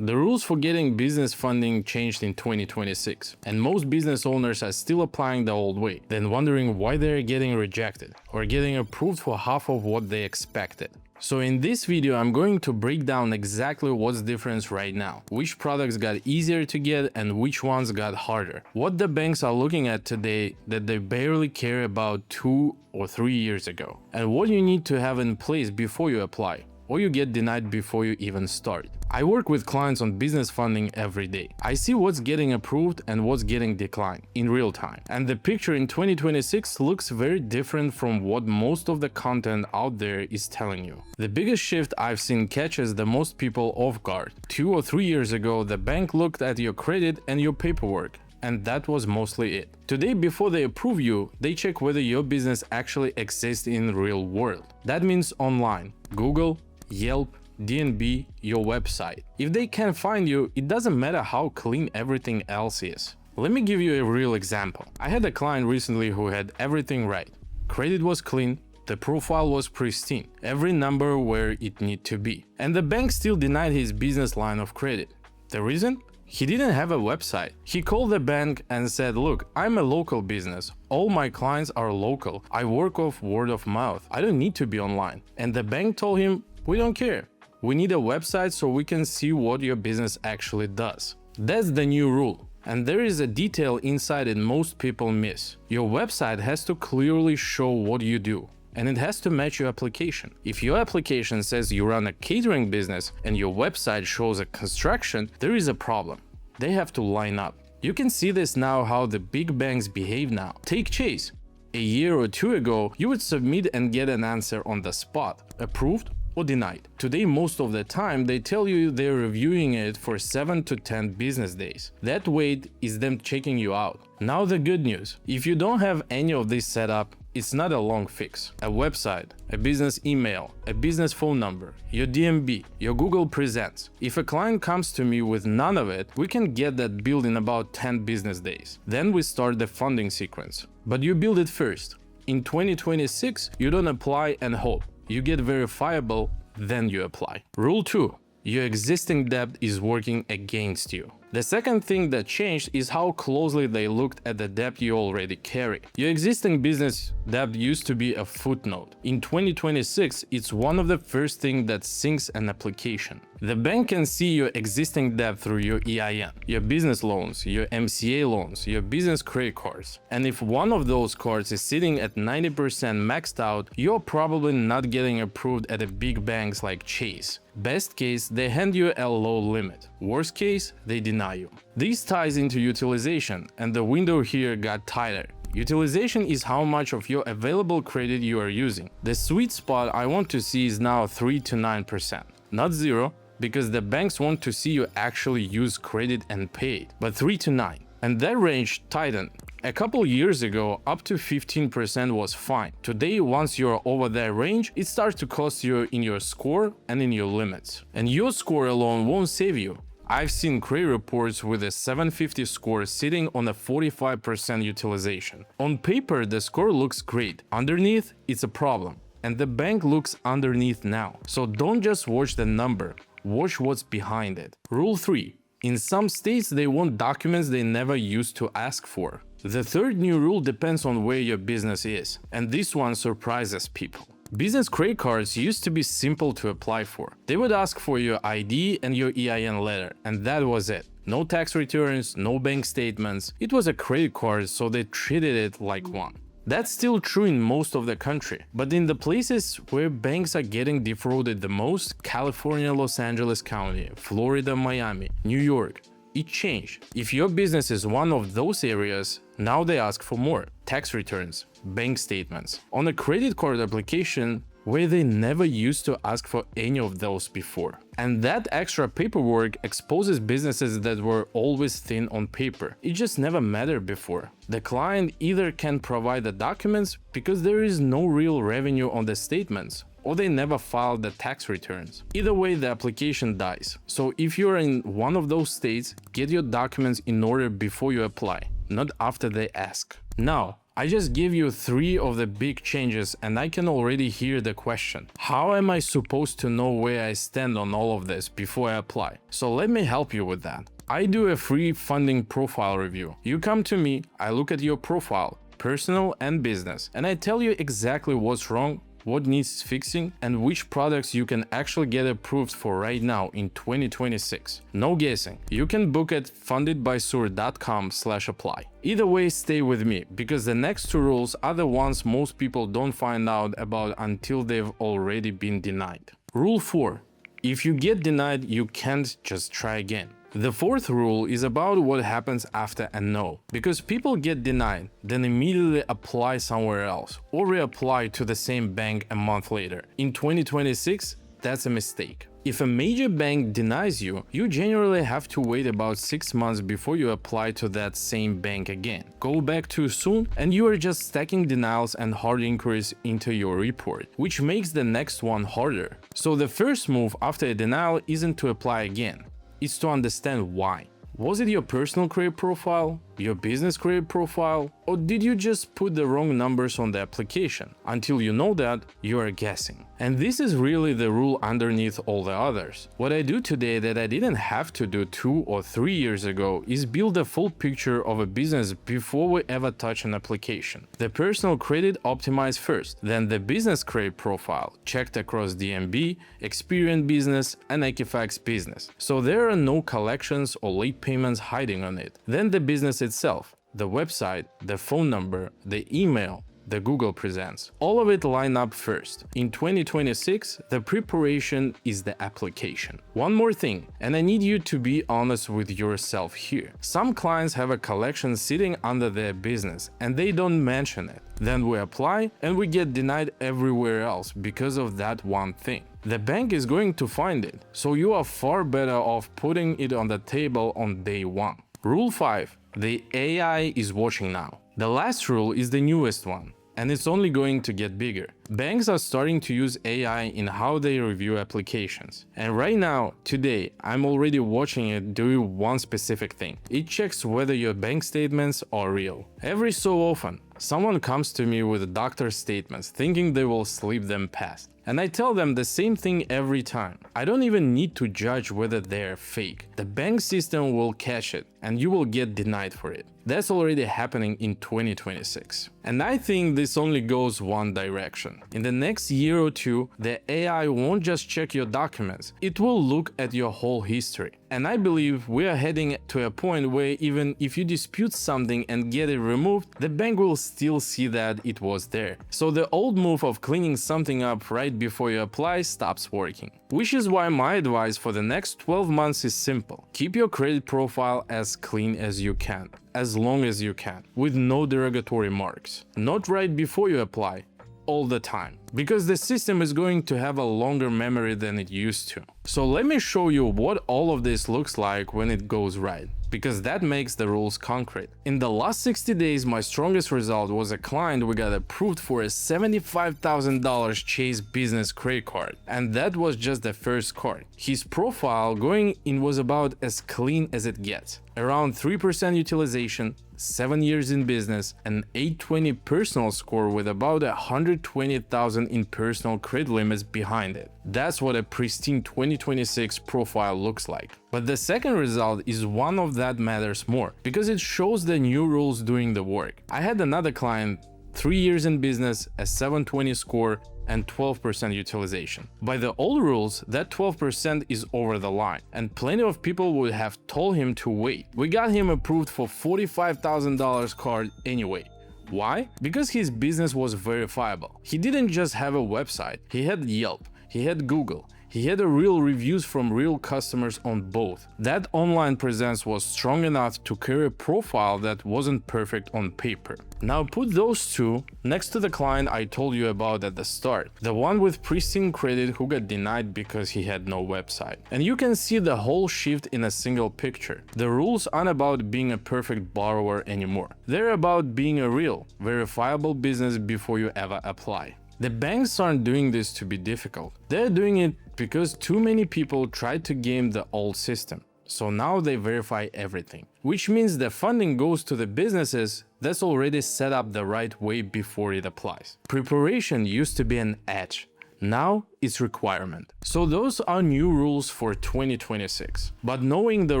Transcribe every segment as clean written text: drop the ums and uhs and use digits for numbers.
The rules for getting business funding changed in 2026, and most business owners are still applying the old way, then wondering why they're getting rejected or getting approved for half of what they expected. So in this video, I'm going to break down exactly what's different right now, which products got easier to get and which ones got harder, what the banks are looking at today that they barely care about 2 or 3 years ago, and what you need to have in place before you apply, or you get denied before you even start. I work with clients on business funding every day. I see what's getting approved and what's getting declined in real time. And the picture in 2026 looks very different from what most of the content out there is telling you. The biggest shift I've seen catches the most people off guard. 2 or 3 years ago, the bank looked at your credit and your paperwork, and that was mostly it. Today, before they approve you, they check whether your business actually exists in the real world. That means online, Google, Yelp, DNB, your website. If they can't find you, it doesn't matter how clean everything else is. Let me give you a real example. I had a client recently who had everything right. Credit was clean, the profile was pristine, every number where it needed to be. And the bank still denied his business line of credit. The reason? He didn't have a website. He called the bank and said, "Look, I'm a local business. All my clients are local. I work off word of mouth. I don't need to be online." And the bank told him, "We don't care. We need a website so we can see what your business actually does." That's the new rule. And there is a detail inside it most people miss. Your website has to clearly show what you do, and it has to match your application. If your application says you run a catering business and your website shows a construction, there is a problem. They have to line up. You can see this now how the big banks behave now. Take Chase. A year or two ago, you would submit and get an answer on the spot, approved or denied. Today, most of the time, they tell you they're reviewing it for 7 to 10 business days. That wait is them checking you out. Now the good news. If you don't have any of this set up, it's not a long fix. A website, a business email, a business phone number, your DMB, your Google Presents. If a client comes to me with none of it, we can get that built in about 10 business days. Then we start the funding sequence. But you build it first. In 2026, you don't apply and hope. You get verifiable, then you apply. Rule 2. Your existing debt is working against you. The second thing that changed is how closely they looked at the debt you already carry. Your existing business debt used to be a footnote. In 2026, it's one of the first things that syncs an application. The bank can see your existing debt through your EIN, your business loans, your MCA loans, your business credit cards. And if one of those cards is sitting at 90% maxed out, you're probably not getting approved at the big banks like Chase. Best case, they hand you a low limit. Worst case, they deny you. This ties into utilization, and the window here got tighter. Utilization is how much of your available credit you are using. The sweet spot I want to see is now 3 to 9%, not 0, because the banks want to see you actually use credit and pay it, but 3 to 9. And that range tightened. A couple years ago, up to 15% was fine. Today, once you're over that range, it starts to cost you in your score and in your limits. And your score alone won't save you. I've seen credit reports with a 750 score sitting on a 45% utilization. On paper, the score looks great. Underneath, it's a problem. And the bank looks underneath now. So don't just watch the number, watch what's behind it. Rule 3. In some states, they want documents they never used to ask for. The third new rule depends on where your business is, and this one surprises people. Business credit cards used to be simple to apply for. They would ask for your ID and your EIN letter, and that was it. No tax returns, no bank statements. It was a credit card, so they treated it like one. That's still true in most of the country, but in the places where banks are getting defrauded the most, California, Los Angeles County, Florida, Miami, New York, it changed. If your business is one of those areas, now they ask for more. Tax returns, bank statements. On a credit card application, where they never used to ask for any of those before. And that extra paperwork exposes businesses that were always thin on paper. It just never mattered before. The client either can't provide the documents because there is no real revenue on the statements, or they never filed the tax returns. Either way, the application dies. So if you're in one of those states, get your documents in order before you apply, not after they ask. Now, I just gave you 3 of the big changes and I can already hear the question. How am I supposed to know where I stand on all of this before I apply? So let me help you with that. I do a free funding profile review. You come to me, I look at your profile, personal and business, and I tell you exactly what's wrong, what needs fixing, and which products you can actually get approved for right now in 2026. No guessing. You can book at fundedbysur.com/apply. Either way, stay with me, because the next 2 rules are the ones most people don't find out about until they've already been denied. Rule 4. If you get denied, you can't just try again. The 4th rule is about what happens after a no, because people get denied, then immediately apply somewhere else or reapply to the same bank a month later. In 2026, that's a mistake. If a major bank denies you, you generally have to wait about 6 months before you apply to that same bank again. Go back too soon and you are just stacking denials and hard inquiries into your report, which makes the next one harder. So the first move after a denial isn't to apply again. It's to understand why. Was it your personal credit profile, your business credit profile, or did you just put the wrong numbers on the application? Until you know that, you are guessing. And this is really the rule underneath all the others. What I do today that I didn't have to do 2 or 3 years ago is build a full picture of a business before we ever touch an application. The personal credit optimized first, then the business credit profile checked across DMB, Experian Business, and Equifax Business. So there are no collections or late payments hiding on it. Then the business itself, the website, the phone number, the email, the Google Presents. All of it line up first. In 2026, the preparation is the application. One more thing, and I need you to be honest with yourself here. Some clients have a collection sitting under their business and they don't mention it. Then we apply and we get denied everywhere else because of that one thing. The bank is going to find it, so you are far better off putting it on the table on day 1. Rule 5. The AI is watching now. The last rule is the newest one, and it's only going to get bigger. Banks are starting to use AI in how they review applications. And right now, today, I'm already watching it do one specific thing. It checks whether your bank statements are real. Every so often, someone comes to me with doctor's statements thinking they will slip them past. And I tell them the same thing every time. I don't even need to judge whether they're fake. The bank system will catch it and you will get denied for it. That's already happening in 2026. And I think this only goes one direction. In the next year or 2, the AI won't just check your documents, it will look at your whole history. And I believe we are heading to a point where even if you dispute something and get it removed, the bank will still see that it was there. So the old move of cleaning something up right before you apply stops working. Which is why my advice for the next 12 months is simple. Keep your credit profile as clean as you can, as long as you can, with no derogatory marks. Not right before you apply, all the time, because the system is going to have a longer memory than it used to. So let me show you what all of this looks like when it goes right, because that makes the rules concrete. In the last 60 days, my strongest result was a client we got approved for a $75,000 Chase business credit card, and that was just the first card. His profile going in was about as clean as it gets. Around 3% utilization, 7 years in business, an 820 personal score with about 120,000 in personal credit limits behind it. That's what a pristine 2026 profile looks like. But the second result is one of that matters more, because it shows the new rules doing the work. I had another client, 3 years in business, a 720 score, and 12% utilization. By the old rules, that 12% is over the line, and plenty of people would have told him to wait. We got him approved for $45,000 card anyway. Why? Because his business was verifiable. He didn't just have a website, he had Yelp, he had Google, he had real reviews from real customers on both. That online presence was strong enough to carry a profile that wasn't perfect on paper. Now put those two next to the client I told you about at the start, the one with pristine credit who got denied because he had no website. And you can see the whole shift in a single picture. The rules aren't about being a perfect borrower anymore. They're about being a real, verifiable business before you ever apply. The banks aren't doing this to be difficult. They're doing it because too many people tried to game the old system. So now they verify everything, which means the funding goes to the businesses that's already set up the right way before it applies. Preparation used to be an edge. Now it's requirement. So those are new rules for 2026. But knowing the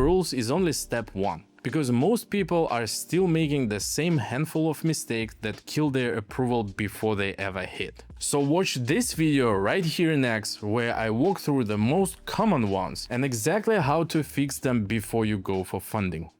rules is only step one, because most people are still making the same handful of mistakes that kill their approval before they ever hit. So watch this video right here next, where I walk through the most common ones and exactly how to fix them before you go for funding.